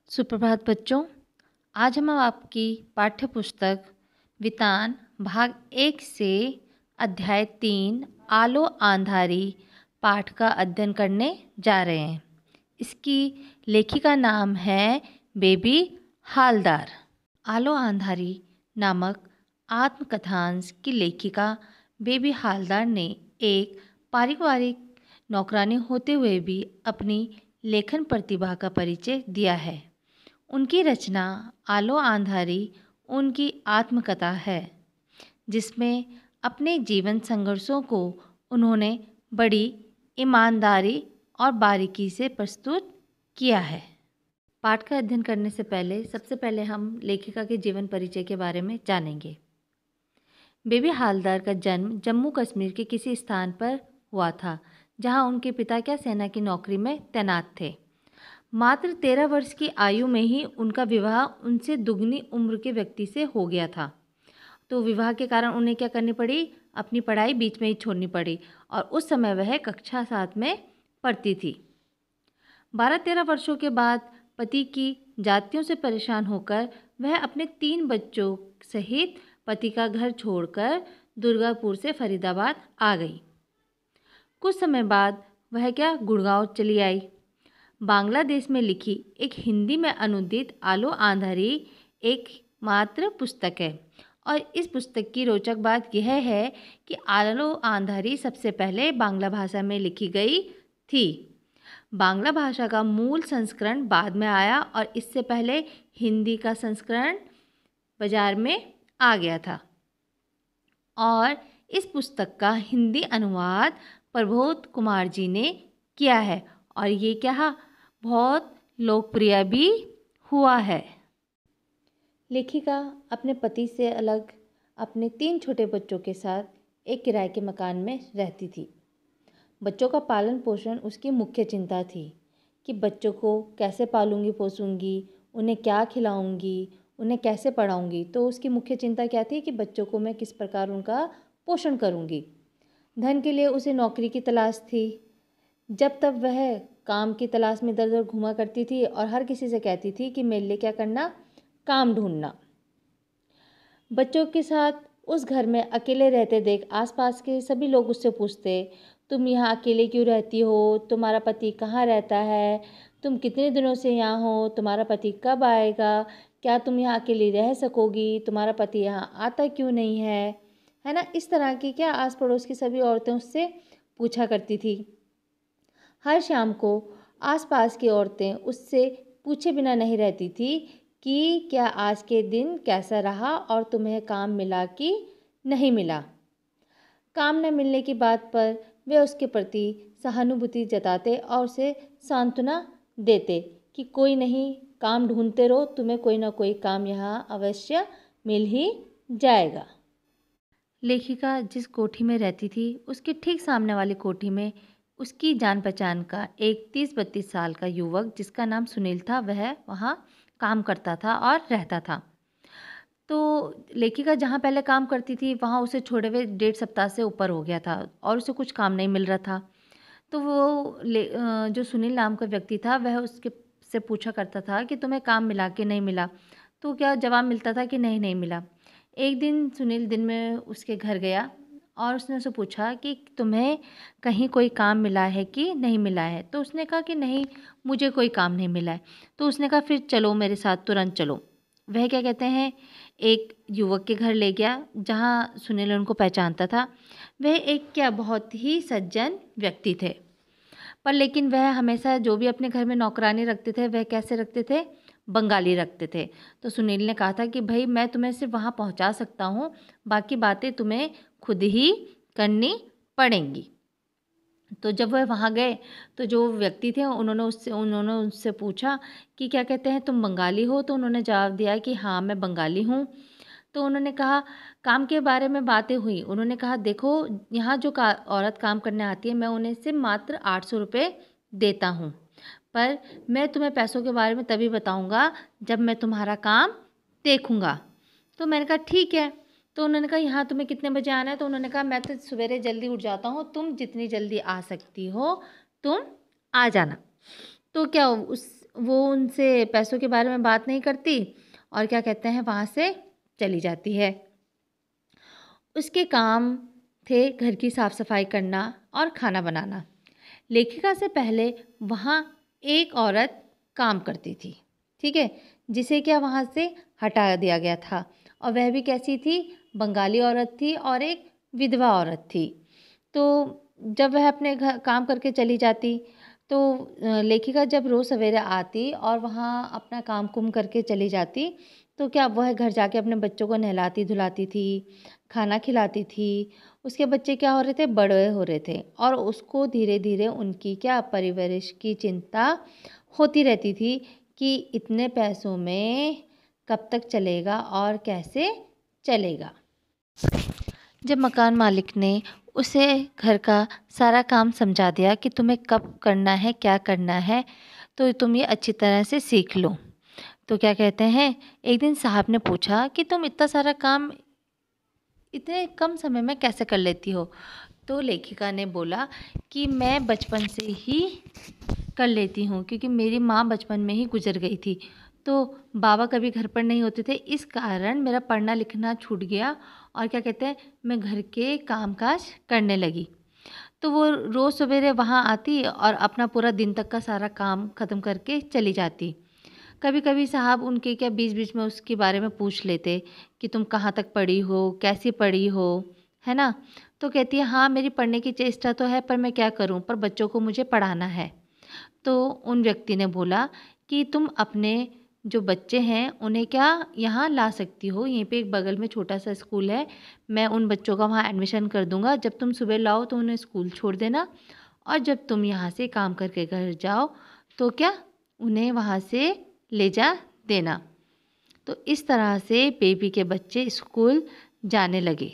सुप्रभात बच्चों। आज हम आपकी पाठ्य पुस्तक वितान भाग 1 से अध्याय 3 आलो आंधारी पाठ का अध्ययन करने जा रहे हैं। इसकी लेखिका नाम है बेबी हालदार। आलो आंधारी नामक आत्मकथांश की लेखिका बेबी हालदार ने एक पारिवारिक नौकरानी होते हुए भी अपनी लेखन प्रतिभा का परिचय दिया है। उनकी रचना आलो आंधारी उनकी आत्मकथा है, जिसमें अपने जीवन संघर्षों को उन्होंने बड़ी ईमानदारी और बारीकी से प्रस्तुत किया है। पाठ का अध्ययन करने से पहले सबसे पहले हम लेखिका के जीवन परिचय के बारे में जानेंगे। बेबी हालदार का जन्म जम्मू कश्मीर के किसी स्थान पर हुआ था, जहां उनके पिता सेना की नौकरी में तैनात थे। मात्र 13 वर्ष की आयु में ही उनका विवाह उनसे दुगनी उम्र के व्यक्ति से हो गया था। तो विवाह के कारण उन्हें क्या करनी पड़ी, अपनी पढ़ाई बीच में ही छोड़नी पड़ी और उस समय वह कक्षा 7 में पढ़ती थी। 12-13 वर्षों के बाद पति की जातियों से परेशान होकर वह अपने 3 बच्चों सहित पति का घर छोड़कर दुर्गापुर से फरीदाबाद आ गई। कुछ समय बाद वह गुड़गांव चली आई। बांग्लादेश में लिखी एक हिंदी में अनुदित आलो आंधारी एक मात्र पुस्तक है और इस पुस्तक की रोचक बात यह है कि आलो आंधारी सबसे पहले बांग्ला भाषा में लिखी गई थी। बांग्ला भाषा का मूल संस्करण बाद में आया और इससे पहले हिंदी का संस्करण बाजार में आ गया था और इस पुस्तक का हिंदी अनुवाद प्रबोध कुमार जी ने किया है और ये बहुत लोकप्रिय भी हुआ है। लेखिका अपने पति से अलग अपने 3 छोटे बच्चों के साथ एक किराए के मकान में रहती थी। बच्चों का पालन पोषण उसकी मुख्य चिंता थी कि बच्चों को कैसे पालूंगी पोसूंगी, उन्हें क्या खिलाऊंगी, उन्हें कैसे पढ़ाऊंगी। तो उसकी मुख्य चिंता क्या थी कि बच्चों को मैं किस प्रकार उनका पोषण करूंगी। धन के लिए उसे नौकरी की तलाश थी। जब तब वह काम की तलाश में इधर उधर घूमा करती थी और हर किसी से कहती थी कि मेरे लिए क्या करना, काम ढूंढना। बच्चों के साथ उस घर में अकेले रहते देख आसपास के सभी लोग उससे पूछते, तुम यहाँ अकेले क्यों रहती हो, तुम्हारा पति कहाँ रहता है, तुम कितने दिनों से यहाँ हो, तुम्हारा पति कब आएगा, क्या तुम यहाँ अकेली रह सकोगी, तुम्हारा पति यहाँ आता क्यों नहीं है ना। इस तरह की आस पड़ोस की सभी औरतें उससे पूछा करती थी। हर शाम को आसपास की औरतें उससे पूछे बिना नहीं रहती थी कि क्या आज के दिन कैसा रहा और तुम्हें काम मिला कि नहीं मिला। काम न मिलने की बात पर वे उसके प्रति सहानुभूति जताते और उसे सांत्वना देते कि कोई नहीं, काम ढूंढते रहो, तुम्हें कोई ना कोई काम यहाँ अवश्य मिल ही जाएगा। लेखिका जिस कोठी में रहती थी उसके ठीक सामने वाली कोठी में उसकी जान पहचान का एक 30-32 साल का युवक जिसका नाम सुनील था, वह वहाँ काम करता था और रहता था। तो लेखिका जहाँ पहले काम करती थी वहाँ उसे छोड़े हुए 1.5 सप्ताह से ऊपर हो गया था और उसे कुछ काम नहीं मिल रहा था। तो वो जो सुनील नाम का व्यक्ति था वह उसके से पूछा करता था कि तुम्हें काम मिला कि नहीं मिला। तो जवाब मिलता था कि नहीं नहीं मिला। एक दिन सुनील दिन में उसके घर गया और उसने उसे पूछा कि तुम्हें कहीं कोई काम मिला है कि नहीं मिला है। तो उसने कहा कि नहीं, मुझे कोई काम नहीं मिला है। तो उसने कहा फिर चलो मेरे साथ, तुरंत चलो। वह कहते हैं, एक युवक के घर ले गया जहाँ सुनील उनको पहचानता था। वह एक बहुत ही सज्जन व्यक्ति थे, पर लेकिन वह हमेशा जो भी अपने घर में नौकरानी रखते थे वह कैसे रखते थे, बंगाली रखते थे। तो सुनील ने कहा था कि भाई मैं तुम्हें सिर्फ वहाँ पहुँचा सकता हूँ, बाकी बातें तुम्हें खुद ही करनी पड़ेंगी। तो जब वह वहाँ गए तो जो व्यक्ति थे उन्होंने उससे पूछा कि क्या कहते हैं, तुम बंगाली हो। तो उन्होंने जवाब दिया कि हाँ मैं बंगाली हूँ। तो उन्होंने कहा, काम के बारे में बातें हुई। उन्होंने कहा देखो यहाँ जो औरत काम करने आती है मैं उन्हें सिर्फ मात्र 800 रुपये देता हूँ, पर मैं तुम्हें पैसों के बारे में तभी बताऊँगा जब मैं तुम्हारा काम देखूँगा। तो मैंने कहा ठीक है। तो उन्होंने कहा यहाँ तुम्हें कितने बजे आना है। तो उन्होंने कहा मैं तो सवेरे जल्दी उठ जाता हूँ, तुम जितनी जल्दी आ सकती हो तुम आ जाना। तो उस वो उनसे पैसों के बारे में बात नहीं करती और क्या कहते हैं वहाँ से चली जाती है। उसके काम थे घर की साफ सफाई करना और खाना बनाना। लेखिका से पहले वहाँ एक औरत काम करती थी, ठीक है, जिसे क्या वहाँ से हटा दिया गया था। और वह भी कैसी थी? बंगाली औरत थी और एक विधवा औरत थी। तो जब वह अपने घर काम करके चली जाती तो लेखिका जब रोज़ सवेरे आती और वहाँ अपना काम कुम करके चली जाती तो क्या वह घर जाके अपने बच्चों को नहलाती धुलाती थी, खाना खिलाती थी। उसके बच्चे क्या हो रहे थे? बड़े हो रहे थे और उसको धीरे धीरे उनकी क्या परवरिश की चिंता होती रहती थी कि इतने पैसों में कब तक चलेगा और कैसे चलेगा। जब मकान मालिक ने उसे घर का सारा काम समझा दिया कि तुम्हें कब करना है, क्या करना है, तो तुम ये अच्छी तरह से सीख लो। तो क्या कहते हैं, एक दिन साहब ने पूछा कि तुम इतना सारा काम इतने कम समय में कैसे कर लेती हो? तो लेखिका ने बोला कि मैं बचपन से ही कर लेती हूँ क्योंकि मेरी माँ बचपन में ही गुजर गई थी। तो बाबा कभी घर पर नहीं होते थे, इस कारण मेरा पढ़ना लिखना छूट गया और क्या कहते हैं मैं घर के कामकाज करने लगी। तो वो रोज़ सवेरे वहाँ आती और अपना पूरा दिन तक का सारा काम ख़त्म करके चली जाती। कभी कभी साहब उनके क्या बीच बीच में उसके बारे में पूछ लेते कि तुम कहाँ तक पढ़ी हो, कैसी पढ़ी हो, है ना। तो कहती है हाँ मेरी पढ़ने की चेष्टा तो है पर मैं क्या करूँ, पर बच्चों को मुझे पढ़ाना है। तो उन व्यक्ति ने बोला कि तुम अपने जो बच्चे हैं उन्हें क्या यहाँ ला सकती हो, यहीं पे एक बगल में छोटा सा स्कूल है, मैं उन बच्चों का वहाँ एडमिशन कर दूँगा। जब तुम सुबह लाओ तो उन्हें स्कूल छोड़ देना और जब तुम यहाँ से काम करके घर जाओ तो क्या उन्हें वहाँ से ले जा देना। तो इस तरह से बेबी के बच्चे स्कूल जाने लगे।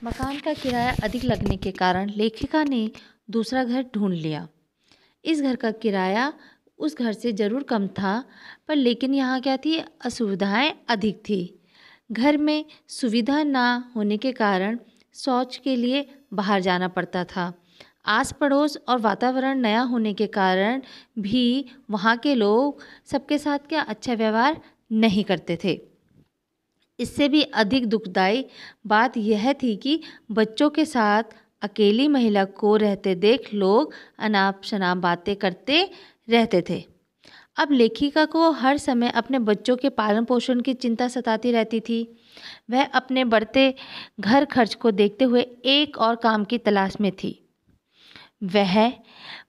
मकान का किराया अधिक लगने के कारण लेखिका ने दूसरा घर ढूंढ लिया। इस घर का किराया उस घर से ज़रूर कम था पर लेकिन यहाँ क्या थी, असुविधाएं अधिक थी। घर में सुविधा ना होने के कारण शौच के लिए बाहर जाना पड़ता था। आस पड़ोस और वातावरण नया होने के कारण भी वहाँ के लोग सबके साथ क्या अच्छा व्यवहार नहीं करते थे। इससे भी अधिक दुखदाई बात यह थी कि बच्चों के साथ अकेली महिला को रहते देख लोग अनाप शनाप बातें करते रहते थे। अब लेखिका को हर समय अपने बच्चों के पालन पोषण की चिंता सताती रहती थी। वह अपने बढ़ते घर खर्च को देखते हुए एक और काम की तलाश में थी। वह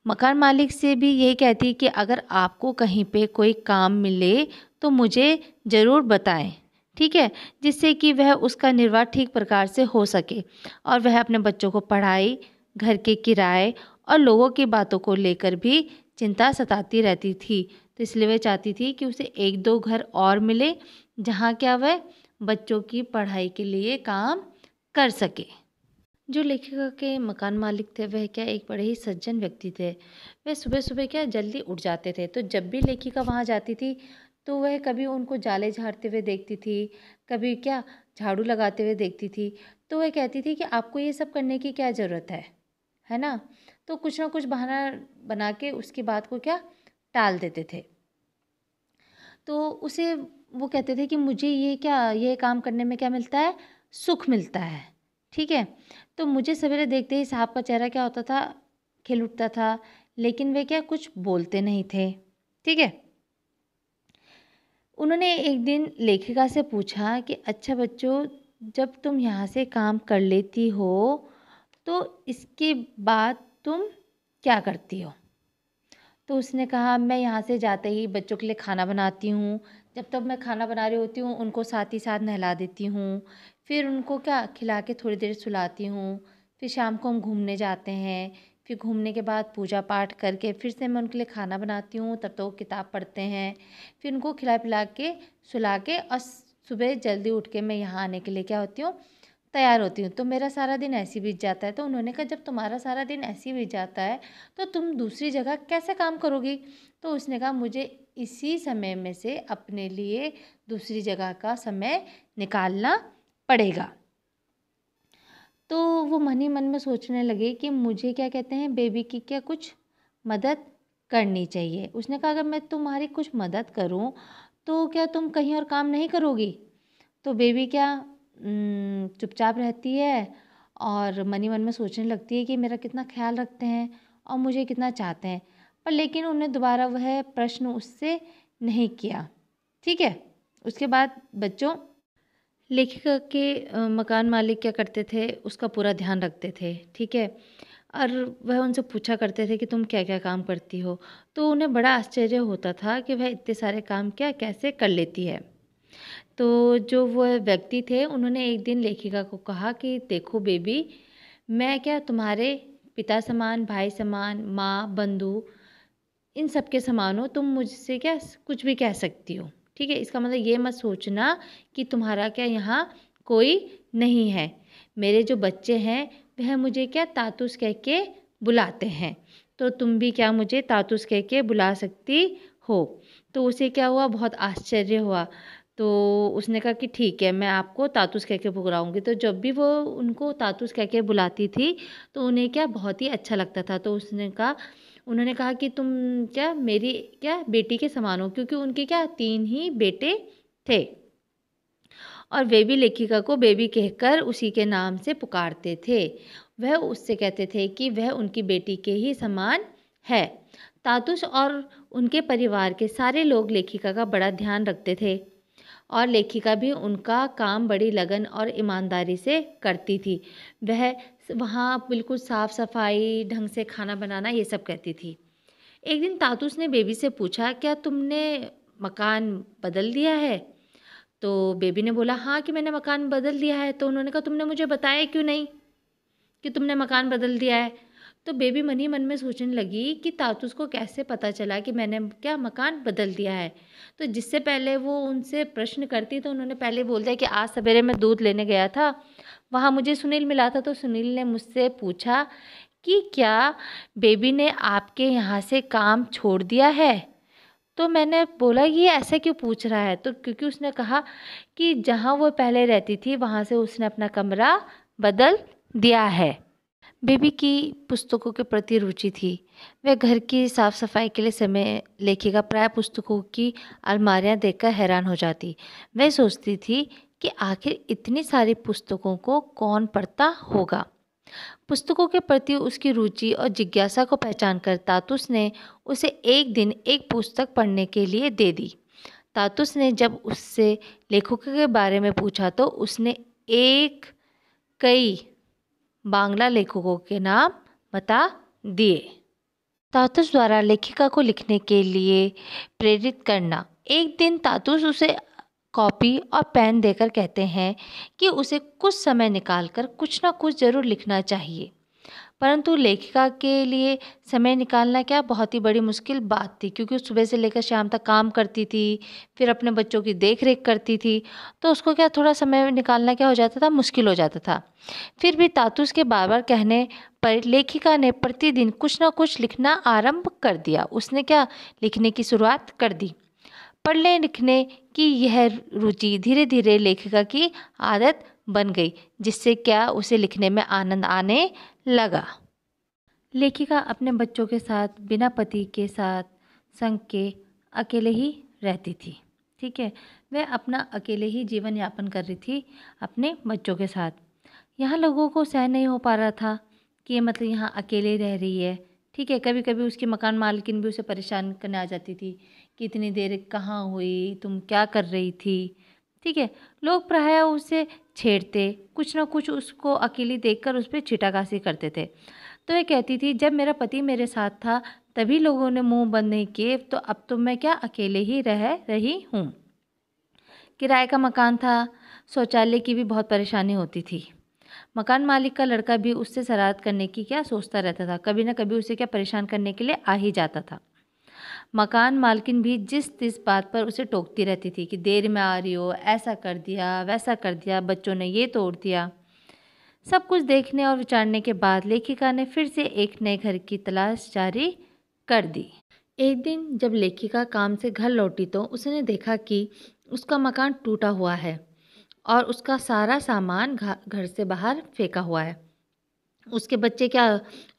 मकान मालिक से भी यही कहती कि अगर आपको कहीं पे कोई काम मिले तो मुझे ज़रूर बताएं, ठीक है, जिससे कि वह उसका निर्वाह ठीक प्रकार से हो सके और वह अपने बच्चों को पढ़ाई, घर के किराए और लोगों की बातों को लेकर भी चिंता सताती रहती थी। तो इसलिए वह चाहती थी कि उसे एक दो घर और मिले जहाँ क्या वह बच्चों की पढ़ाई के लिए काम कर सके। जो लेखिका के मकान मालिक थे वह क्या एक बड़े ही सज्जन व्यक्ति थे। वह सुबह सुबह क्या जल्दी उठ जाते थे, तो जब भी लेखिका वहाँ जाती थी तो वह कभी उनको जाले झाड़ते हुए देखती थी, कभी क्या झाड़ू लगाते हुए देखती थी। तो वह कहती थी कि आपको ये सब करने की क्या ज़रूरत है ना। तो कुछ ना कुछ बहाना बना के उसकी बात को क्या टाल देते थे। तो उसे वो कहते थे कि मुझे ये काम करने में क्या मिलता है, सुख मिलता है, ठीक है। तो मुझे सवेरे देखते ही साहब का चेहरा क्या होता था, खिल उठता था, लेकिन वे क्या कुछ बोलते नहीं थे, ठीक है। उन्होंने एक दिन लेखिका से पूछा कि अच्छा बच्चों, जब तुम यहाँ से काम कर लेती हो तो इसके बाद तुम क्या करती हो? तो उसने कहा मैं यहाँ से जाते ही बच्चों के लिए खाना बनाती हूँ। जब तक मैं खाना बना रही होती हूँ उनको साथ ही साथ नहला देती हूँ, फिर उनको क्या खिला के थोड़ी देर सुलाती हूँ। फिर शाम को हम घूमने जाते हैं, फिर घूमने के बाद पूजा पाठ करके फिर से मैं उनके लिए खाना बनाती हूँ, तब तो वो किताब पढ़ते हैं। फिर उनको खिला पिला के सुला के और सुबह जल्दी उठ के मैं यहाँ आने के लिए क्या होती हूँ, तैयार होती हूँ। तो मेरा सारा दिन ऐसे ही बीत जाता है। तो उन्होंने कहा जब तुम्हारा सारा दिन ऐसे ही बीत जाता है तो तुम दूसरी जगह कैसे काम करोगी? तो उसने कहा मुझे इसी समय में से अपने लिए दूसरी जगह का समय निकालना पड़ेगा। तो वो मन ही मन में सोचने लगे कि मुझे क्या कहते हैं बेबी की क्या कुछ मदद करनी चाहिए। उसने कहा अगर मैं तुम्हारी कुछ मदद करूं तो क्या तुम कहीं और काम नहीं करोगी? तो बेबी क्या चुपचाप रहती है और मन ही मन में सोचने लगती है कि मेरा कितना ख्याल रखते हैं और मुझे कितना चाहते हैं, पर लेकिन उन्हें दोबारा वह प्रश्न उससे नहीं किया। ठीक है। उसके बाद बच्चों, लेखिका के मकान मालिक क्या करते थे, उसका पूरा ध्यान रखते थे। ठीक है। और वह उनसे पूछा करते थे कि तुम क्या क्या काम करती हो, तो उन्हें बड़ा आश्चर्य होता था कि वह इतने सारे काम क्या कैसे कर लेती है। तो जो वह व्यक्ति थे उन्होंने एक दिन लेखिका को कहा कि देखो बेबी, मैं क्या तुम्हारे पिता समान, भाई समान, माँ, बंधु, इन सब के समान हो। तुम मुझसे क्या कुछ भी कह सकती हो। ठीक है। इसका मतलब ये मत सोचना कि तुम्हारा क्या यहाँ कोई नहीं है। मेरे जो बच्चे हैं वह मुझे क्या तातुस कह के बुलाते हैं, तो तुम भी क्या मुझे तातुस कह के बुला सकती हो। तो उसे क्या हुआ, बहुत आश्चर्य हुआ। तो उसने कहा कि ठीक है, मैं आपको तातुस कह के बुलाऊंगी। तो जब भी वो उनको तातुस कह के बुलाती थी तो उन्हें क्या बहुत ही अच्छा लगता था। तो उन्होंने कहा कि तुम क्या मेरी क्या बेटी के समान हो, क्योंकि उनके क्या 3 ही बेटे थे और वे भी लेखिका को बेबी कहकर उसी के नाम से पुकारते थे। वह उससे कहते थे कि वह उनकी बेटी के ही समान है। तातुस और उनके परिवार के सारे लोग लेखिका का बड़ा ध्यान रखते थे और लेखिका भी उनका काम बड़ी लगन और ईमानदारी से करती थी। वह वहाँ बिल्कुल साफ सफाई, ढंग से खाना बनाना, ये सब करती थी। एक दिन तातुस ने बेबी से पूछा, क्या तुमने मकान बदल दिया है? तो बेबी ने बोला हाँ कि मैंने मकान बदल दिया है। तो उन्होंने कहा तुमने मुझे बताया क्यों नहीं कि तुमने मकान बदल दिया है? तो बेबी मन ही मन में सोचने लगी कि तातुस को कैसे पता चला कि मैंने क्या मकान बदल दिया है। तो जिससे पहले वो उनसे प्रश्न करती तो उन्होंने पहले बोल दिया कि आज सवेरे मैं दूध लेने गया था, वहाँ मुझे सुनील मिला था। तो सुनील ने मुझसे पूछा कि क्या बेबी ने आपके यहाँ से काम छोड़ दिया है? तो मैंने बोला ये ऐसा क्यों पूछ रहा है? तो क्योंकि उसने कहा कि जहाँ वो पहले रहती थी वहाँ से उसने अपना कमरा बदल दिया है। बेबी की पुस्तकों के प्रति रुचि थी। वह घर की साफ सफाई के लिए समय लेखिका प्राय पुस्तकों की अलमारियाँ देखकर हैरान हो जाती। वह सोचती थी कि आखिर इतनी सारी पुस्तकों को कौन पढ़ता होगा। पुस्तकों के प्रति उसकी रुचि और जिज्ञासा को पहचान कर तातुस ने उसे एक दिन एक पुस्तक पढ़ने के लिए दे दी। तातुस ने जब उससे लेखकों के बारे में पूछा तो उसने कई बांग्ला लेखकों के नाम बता दिए। तातुस द्वारा लेखिका को लिखने के लिए प्रेरित करना। एक दिन तातुस उसे कॉपी और पेन देकर कहते हैं कि उसे कुछ समय निकालकर कुछ ना कुछ ज़रूर लिखना चाहिए। परंतु लेखिका के लिए समय निकालना क्या बहुत ही बड़ी मुश्किल बात थी, क्योंकि सुबह से लेकर शाम तक काम करती थी, फिर अपने बच्चों की देख रेख करती थी, तो उसको क्या थोड़ा समय निकालना क्या हो जाता था, मुश्किल हो जाता था। फिर भी तातुस के बार बार कहने पर लेखिका ने प्रतिदिन कुछ ना कुछ लिखना आरंभ कर दिया। उसने क्या लिखने की शुरुआत कर दी। पढ़ने लिखने की यह रुचि धीरे धीरे लेखिका की आदत बन गई, जिससे क्या उसे लिखने में आनंद आने लगा। लेखिका अपने बच्चों के साथ बिना पति के साथ संग के अकेले ही रहती थी। ठीक है। वह अपना अकेले ही जीवन यापन कर रही थी अपने बच्चों के साथ। यहाँ लोगों को सहन नहीं हो पा रहा था कि ये मतलब यहाँ अकेले रह रही है। ठीक है। कभी कभी उसकी मकान मालकिन भी उसे परेशान करने आ जाती थी कि इतनी देर कहाँ हुई, तुम क्या कर रही थी। ठीक है। लोग प्रायः उसे छेड़ते, कुछ ना कुछ उसको अकेली देखकर उस पर छिटाकासी करते थे। तो वह कहती थी जब मेरा पति मेरे साथ था तभी लोगों ने मुंह बंद नहीं किए, तो अब तो मैं क्या अकेले ही रह रही हूँ। किराए का मकान था, शौचालय की भी बहुत परेशानी होती थी। मकान मालिक का लड़का भी उससे शरारत करने की क्या सोचता रहता था, कभी ना कभी उसे क्या परेशान करने के लिए आ ही जाता था। मकान मालकिन भी जिस तिस बात पर उसे टोकती रहती थी कि देर में आ रही हो, ऐसा कर दिया, वैसा कर दिया, बच्चों ने ये तोड़ दिया। सब कुछ देखने और विचारने के बाद लेखिका ने फिर से एक नए घर की तलाश जारी कर दी। एक दिन जब लेखिका काम से घर लौटी तो उसने देखा कि उसका मकान टूटा हुआ है और उसका सारा सामान घर से बाहर फेंका हुआ है। उसके बच्चे क्या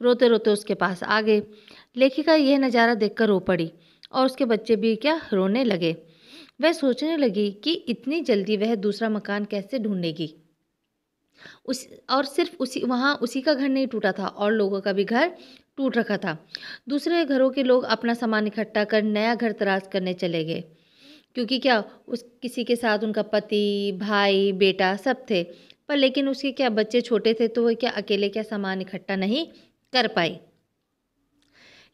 रोते रोते उसके पास आ गए। लेखिका यह नज़ारा देखकर रो पड़ी और उसके बच्चे भी क्या रोने लगे। वह सोचने लगी कि इतनी जल्दी वह दूसरा मकान कैसे ढूंढेगी। उस और सिर्फ उसी का घर नहीं टूटा था और लोगों का भी घर टूट रखा था। दूसरे घरों के लोग अपना सामान इकट्ठा कर नया घर तलाश करने चले गए, क्योंकि क्या उस किसी के साथ उनका पति, भाई, बेटा सब थे। पर लेकिन उसके क्या बच्चे छोटे थे, तो वह क्या अकेले क्या सामान इकट्ठा नहीं कर पाई।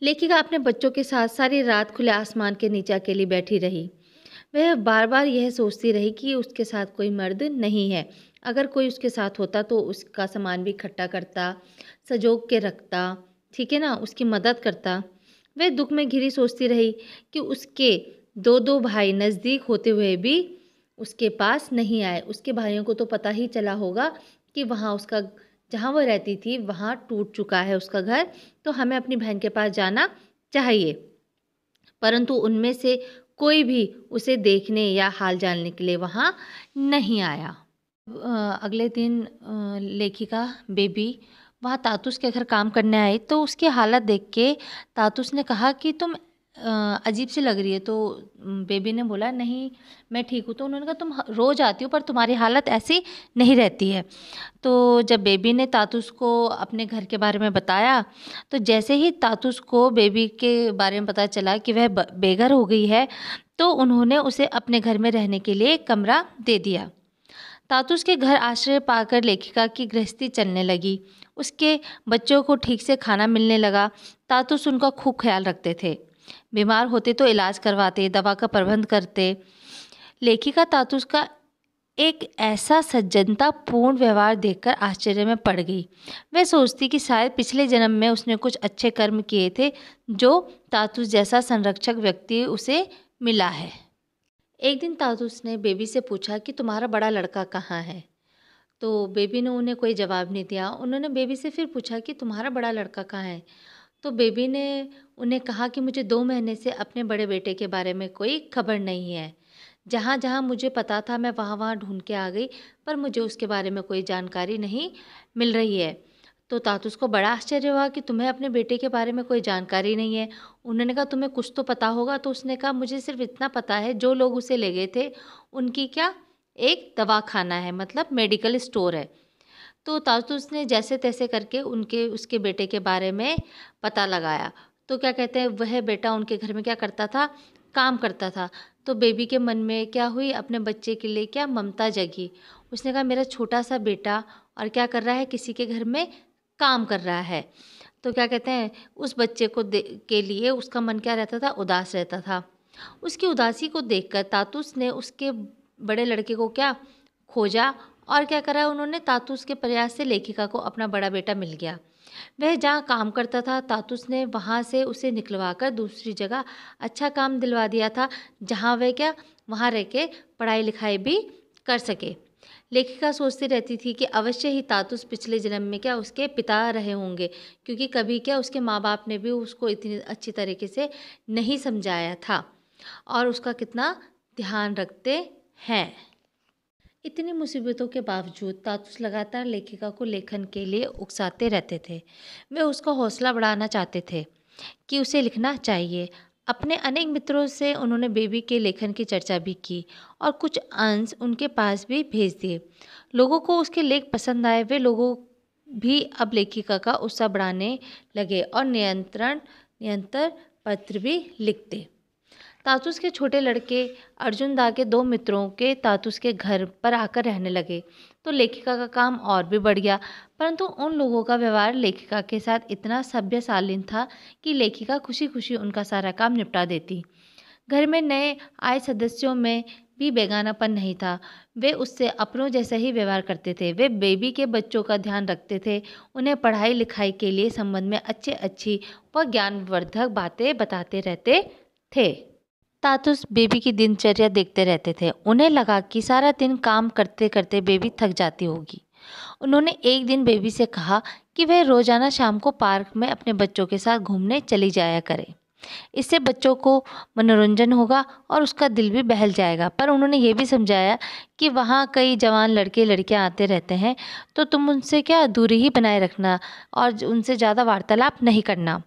लेखिका अपने बच्चों के साथ सारी रात खुले आसमान के नीचे अकेली बैठी रही। वह बार बार यह सोचती रही कि उसके साथ कोई मर्द नहीं है। अगर कोई उसके साथ होता तो उसका सामान भी इकट्ठा करता, सजो के रखता, ठीक है ना, उसकी मदद करता। वह दुख में घिरी सोचती रही कि उसके दो दो भाई नज़दीक होते हुए भी उसके पास नहीं आए। उसके भाइयों को तो पता ही चला होगा कि वहाँ उसका जहाँ वह रहती थी वहाँ टूट चुका है उसका घर, तो हमें अपनी बहन के पास जाना चाहिए। परंतु उनमें से कोई भी उसे देखने या हाल जानने के लिए वहाँ नहीं आया। अगले दिन लेखिका बेबी वहाँ तातुस के घर काम करने आई, तो उसकी हालत देख के तातुस ने कहा कि तुम अजीब सी लग रही है। तो बेबी ने बोला नहीं मैं ठीक हूँ। तो उन्होंने कहा तुम रोज़ आती हो पर तुम्हारी हालत ऐसी नहीं रहती है। तो जब बेबी ने तातुस को अपने घर के बारे में बताया, तो जैसे ही तातुस को बेबी के बारे में पता चला कि वह बेघर हो गई है, तो उन्होंने उसे अपने घर में रहने के लिए एक कमरा दे दिया। तातुस के घर आश्रय पाकर लेखिका की गृहस्थी चलने लगी। उसके बच्चों को ठीक से खाना मिलने लगा। तातुस उनका खूब ख्याल रखते थे। बीमार होते तो इलाज करवाते, दवा का प्रबंध करते। लेखिका तातुस का एक ऐसा सज्जनता पूर्ण व्यवहार देखकर आश्चर्य में पड़ गई। वह सोचती कि शायद पिछले जन्म में उसने कुछ अच्छे कर्म किए थे, जो तातुस जैसा संरक्षक व्यक्ति उसे मिला है। एक दिन तातुस ने बेबी से पूछा कि तुम्हारा बड़ा लड़का कहाँ है। तो बेबी ने उन्हें कोई जवाब नहीं दिया। उन्होंने बेबी से फिर पूछा कि तुम्हारा बड़ा लड़का कहाँ है। तो बेबी ने उन्हें कहा कि मुझे 2 महीने से अपने बड़े बेटे के बारे में कोई खबर नहीं है। जहाँ जहाँ मुझे पता था मैं वहाँ वहाँ ढूंढ के आ गई, पर मुझे उसके बारे में कोई जानकारी नहीं मिल रही है। तो तातुस को बड़ा आश्चर्य हुआ कि तुम्हें अपने बेटे के बारे में कोई जानकारी नहीं है। उन्होंने कहा तुम्हें कुछ तो पता होगा। तो उसने कहा मुझे सिर्फ इतना पता है, जो लोग उसे ले गए थे उनकी क्या एक दवाखाना है, मतलब मेडिकल स्टोर है। तो तातुस ने जैसे तैसे करके उसके बेटे के बारे में पता लगाया। तो क्या कहते हैं, वह बेटा उनके घर में क्या करता था, काम करता था। तो बेबी के मन में क्या हुई, अपने बच्चे के लिए क्या ममता जगी। उसने कहा मेरा छोटा सा बेटा और क्या कर रहा है, किसी के घर में काम कर रहा है। तो क्या कहते हैं, उस बच्चे को के लिए उसका मन क्या रहता था, उदास रहता था। उसकी उदासी को देखकर तातुस ने उसके बड़े लड़के को क्या खोजा और क्या करा उन्होंने, तातुस के प्रयास से लेखिका को अपना बड़ा बेटा मिल गया। वह जहाँ काम करता था तातुस ने वहाँ से उसे निकलवाकर दूसरी जगह अच्छा काम दिलवा दिया था, जहाँ वह क्या वहाँ रह के पढ़ाई लिखाई भी कर सके। लेखिका सोचती रहती थी कि अवश्य ही तातुस पिछले जन्म में क्या उसके पिता रहे होंगे, क्योंकि कभी क्या उसके माँ बाप ने भी उसको इतनी अच्छी तरीके से नहीं समझाया था और उसका कितना ध्यान रखते हैं। इतनी मुसीबतों के बावजूद तातुस लगातार लेखिका को लेखन के लिए उकसाते रहते थे। वे उसका हौसला बढ़ाना चाहते थे कि उसे लिखना चाहिए। अपने अनेक मित्रों से उन्होंने बेबी के लेखन की चर्चा भी की और कुछ अंश उनके पास भी भेज दिए। लोगों को उसके लेख पसंद आए। वे लोगों भी अब लेखिका का उत्साह बढ़ाने लगे और निरंतर पत्र भी लिखते। तातुस के छोटे लड़के अर्जुन दा के 2 मित्रों के तातुस के घर पर आकर रहने लगे, तो लेखिका का काम और भी बढ़ गया। परंतु उन लोगों का व्यवहार लेखिका के साथ इतना सभ्य शालीन था कि लेखिका खुशी खुशी उनका सारा काम निपटा देती। घर में नए आए सदस्यों में भी बेगानापन नहीं था। वे उससे अपनों जैसा ही व्यवहार करते थे। वे बेबी के बच्चों का ध्यान रखते थे, उन्हें पढ़ाई लिखाई के लिए संबंध में अच्छी व ज्ञानवर्धक बातें बताते रहते थे। तातुस बेबी की दिनचर्या देखते रहते थे। उन्हें लगा कि सारा दिन काम करते करते बेबी थक जाती होगी। उन्होंने एक दिन बेबी से कहा कि वह रोजाना शाम को पार्क में अपने बच्चों के साथ घूमने चली जाया करे। इससे बच्चों को मनोरंजन होगा और उसका दिल भी बहल जाएगा। पर उन्होंने ये भी समझाया कि वहाँ कई जवान लड़के लड़कियाँ आते रहते हैं, तो तुम उनसे क्या दूरी ही बनाए रखना और उनसे ज़्यादा वार्तालाप नहीं करना।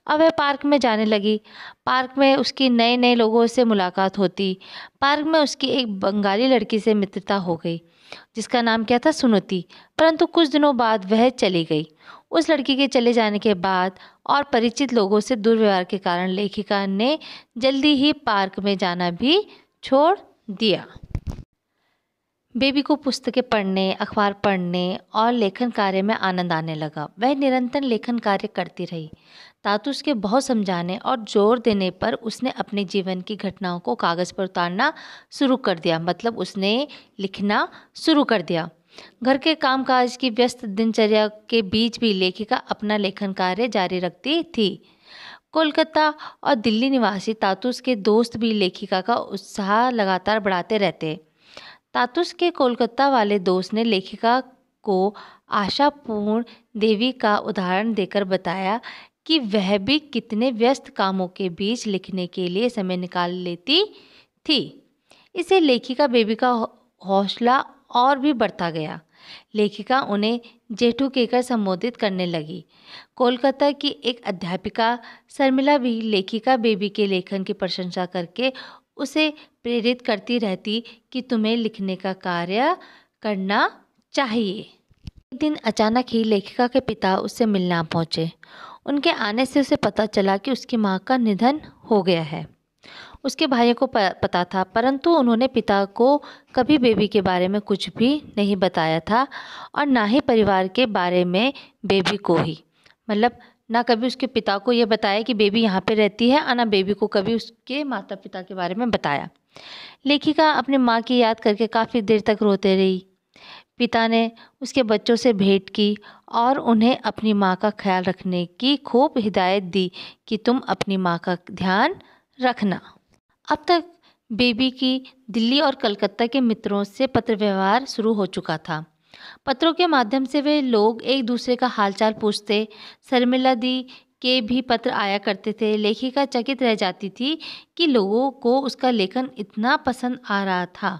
अब वह पार्क में जाने लगी। पार्क में उसकी नए नए लोगों से मुलाकात होती। पार्क में उसकी एक बंगाली लड़की से मित्रता हो गई, जिसका नाम क्या था, सुनीति। परंतु कुछ दिनों बाद वह चली गई। उस लड़की के चले जाने के बाद और परिचित लोगों से दुर्व्यवहार के कारण लेखिका ने जल्दी ही पार्क में जाना भी छोड़ दिया। बेबी को पुस्तकें पढ़ने, अखबार पढ़ने और लेखन कार्य में आनंद आने लगा। वह निरंतर लेखन कार्य करती रही। तातुस के बहुत समझाने और जोर देने पर उसने अपने जीवन की घटनाओं को कागज़ पर उतारना शुरू कर दिया, मतलब उसने लिखना शुरू कर दिया। घर के कामकाज की व्यस्त दिनचर्या के बीच भी लेखिका अपना लेखन कार्य जारी रखती थी। कोलकाता और दिल्ली निवासी तातुस के दोस्त भी लेखिका का उत्साह लगातार बढ़ाते रहते। तातुस के कोलकाता वाले दोस्त ने लेखिका को आशापूर्ण देवी का उदाहरण देकर बताया कि वह भी कितने व्यस्त कामों के बीच लिखने के लिए समय निकाल लेती थी। इसे लेखिका बेबी का हौसला और भी बढ़ता गया। लेखिका उन्हें जेठू कहकर संबोधित करने लगी। कोलकाता की एक अध्यापिका शर्मिला भी लेखिका बेबी के लेखन की प्रशंसा करके उसे प्रेरित करती रहती कि तुम्हें लिखने का कार्य करना चाहिए। एक दिन अचानक ही लेखिका के पिता उससे मिलना पहुंचे। उनके आने से उसे पता चला कि उसकी मां का निधन हो गया है। उसके भाइयों को पता था, परंतु उन्होंने पिता को कभी बेबी के बारे में कुछ भी नहीं बताया था और ना ही परिवार के बारे में बेबी को ही, मतलब ना कभी उसके पिता को ये बताया कि बेबी यहाँ पे रहती है और ना बेबी को कभी उसके माता पिता के बारे में बताया। लेखिका अपनी माँ की याद करके काफ़ी देर तक रोते रही। पिता ने उसके बच्चों से भेंट की और उन्हें अपनी माँ का ख्याल रखने की खूब हिदायत दी कि तुम अपनी माँ का ध्यान रखना। अब तक बेबी की दिल्ली और कलकत्ता के मित्रों से पत्र व्यवहार शुरू हो चुका था। पत्रों के माध्यम से वे लोग एक दूसरे का हालचाल पूछते। शर्मिला दी के भी पत्र आया करते थे। लेखिका चकित रह जाती थी कि लोगों को उसका लेखन इतना पसंद आ रहा था।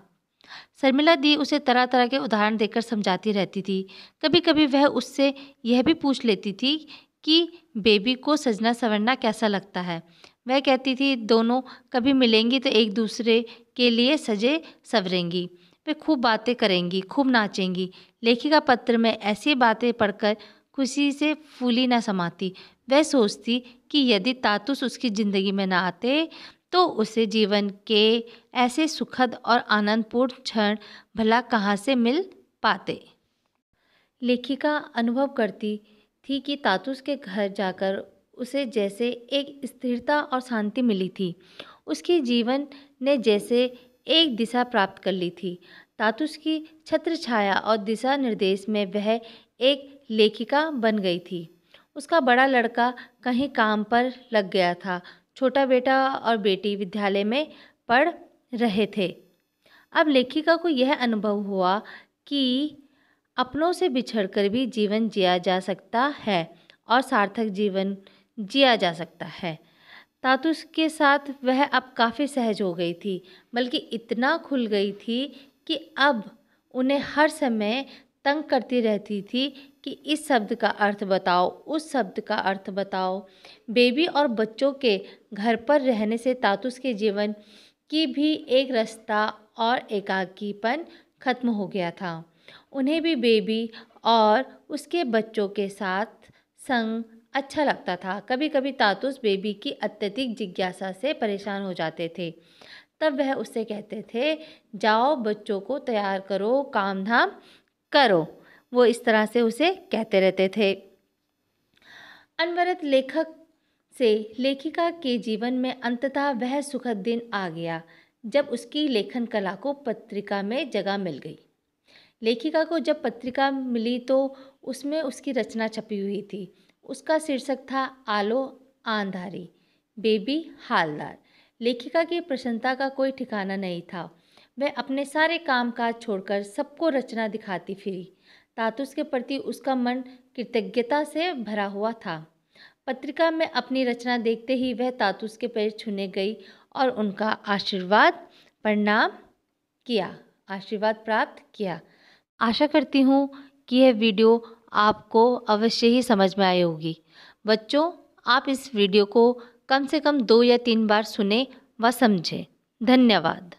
शर्मिला दी उसे तरह तरह के उदाहरण देकर समझाती रहती थी। कभी कभी वह उससे यह भी पूछ लेती थी कि बेबी को सजना संवरना कैसा लगता है। वह कहती थी दोनों कभी मिलेंगी तो एक दूसरे के लिए सजे संवरेंगी। वे खूब बातें करेंगी, खूब नाचेंगी। लेखिका पत्र में ऐसी बातें पढ़कर खुशी से फूली न समाती। वह सोचती कि यदि तातुस उसकी ज़िंदगी में न आते तो उसे जीवन के ऐसे सुखद और आनंदपूर्ण क्षण भला कहाँ से मिल पाते। लेखिका अनुभव करती थी कि तातुस के घर जाकर उसे जैसे एक स्थिरता और शांति मिली थी। उसके जीवन ने जैसे एक दिशा प्राप्त कर ली थी। तातुस की छत्र छाया और दिशा निर्देश में वह एक लेखिका बन गई थी। उसका बड़ा लड़का कहीं काम पर लग गया था। छोटा बेटा और बेटी विद्यालय में पढ़ रहे थे। अब लेखिका को यह अनुभव हुआ कि अपनों से बिछड़कर भी जीवन जिया जा सकता है और सार्थक जीवन जिया जा सकता है। तातुस के साथ वह अब काफ़ी सहज हो गई थी, बल्कि इतना खुल गई थी कि अब उन्हें हर समय तंग करती रहती थी कि इस शब्द का अर्थ बताओ, उस शब्द का अर्थ बताओ। बेबी और बच्चों के घर पर रहने से तातुस के जीवन की भी एक रास्ता और एकाकीपन खत्म हो गया था। उन्हें भी बेबी और उसके बच्चों के साथ संग अच्छा लगता था। कभी कभी तातुस बेबी की अत्यधिक जिज्ञासा से परेशान हो जाते थे। तब वह उससे कहते थे, जाओ बच्चों को तैयार करो, काम धाम करो। वो इस तरह से उसे कहते रहते थे। अनवरत लेखक से लेखिका के जीवन में अंततः वह सुखद दिन आ गया जब उसकी लेखन कला को पत्रिका में जगह मिल गई। लेखिका को जब पत्रिका मिली तो उसमें उसकी रचना छपी हुई थी। उसका शीर्षक था आलो आंधारी, बेबी हालदार। लेखिका की प्रसन्नता का कोई ठिकाना नहीं था। वह अपने सारे कामकाज छोड़कर सबको रचना दिखाती फिरी। तातुस के प्रति उसका मन कृतज्ञता से भरा हुआ था। पत्रिका में अपनी रचना देखते ही वह तातुस के पैर छूने गई और उनका आशीर्वाद प्राप्त किया। आशा करती हूँ कि यह वीडियो आपको अवश्य ही समझ में आई होगी। बच्चों, आप इस वीडियो को कम से कम 2 या 3 बार सुने व समझें। धन्यवाद।